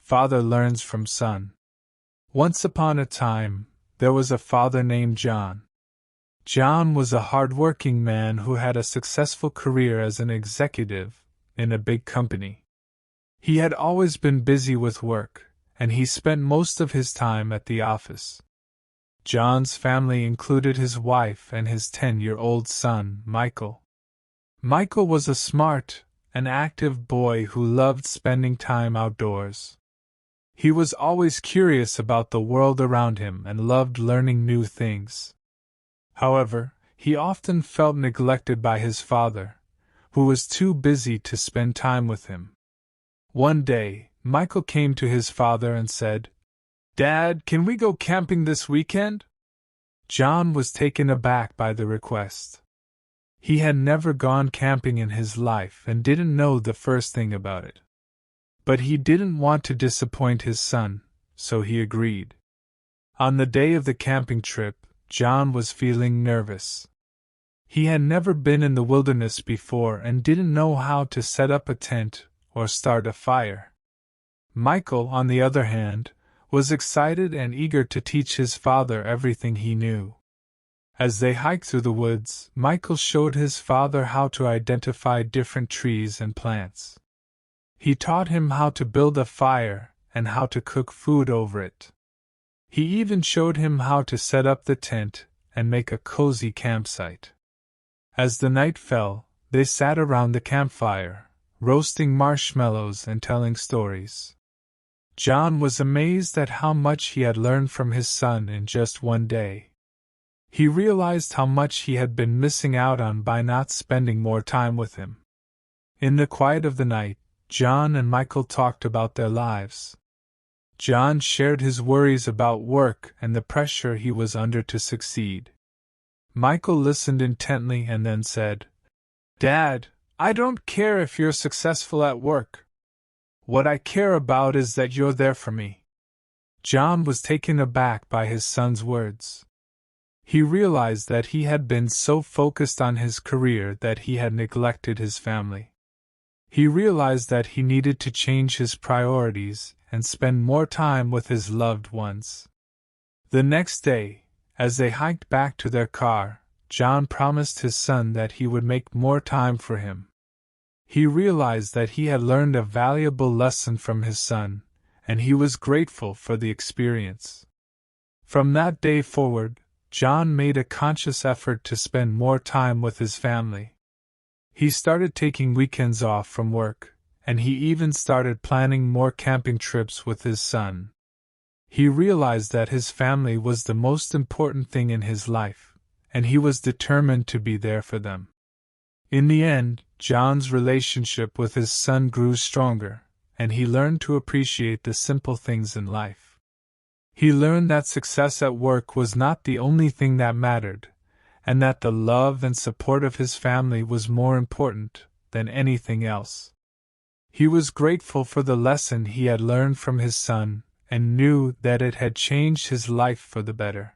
Father learns from son. Once upon a time, there was a father named John. John was a hard-working man who had a successful career as an executive in a big company. He had always been busy with work, and he spent most of his time at the office. John's family included his wife and his 10-year-old son, Michael. Michael was a smart and active boy who loved spending time outdoors. He was always curious about the world around him and loved learning new things. However, he often felt neglected by his father, who was too busy to spend time with him. One day, Michael came to his father and said, "Dad, can we go camping this weekend?" John was taken aback by the request. He had never gone camping in his life and didn't know the first thing about it. But he didn't want to disappoint his son, so he agreed. On the day of the camping trip, John was feeling nervous. He had never been in the wilderness before and didn't know how to set up a tent or start a fire. Michael, on the other hand, was excited and eager to teach his father everything he knew. As they hiked through the woods, Michael showed his father how to identify different trees and plants. He taught him how to build a fire and how to cook food over it. He even showed him how to set up the tent and make a cozy campsite. As the night fell, they sat around the campfire, roasting marshmallows and telling stories. John was amazed at how much he had learned from his son in just one day. He realized how much he had been missing out on by not spending more time with him. In the quiet of the night, John and Michael talked about their lives. John shared his worries about work and the pressure he was under to succeed. Michael listened intently and then said, "Dad, I don't care if you're successful at work. What I care about is that you're there for me." John was taken aback by his son's words. He realized that he had been so focused on his career that he had neglected his family. He realized that he needed to change his priorities and spend more time with his loved ones. The next day, as they hiked back to their car, John promised his son that he would make more time for him. He realized that he had learned a valuable lesson from his son, and he was grateful for the experience. From that day forward, John made a conscious effort to spend more time with his family. He started taking weekends off from work, and he even started planning more camping trips with his son. He realized that his family was the most important thing in his life, and he was determined to be there for them. In the end, John's relationship with his son grew stronger, and he learned to appreciate the simple things in life. He learned that success at work was not the only thing that mattered, and that the love and support of his family was more important than anything else. He was grateful for the lesson he had learned from his son, and knew that it had changed his life for the better.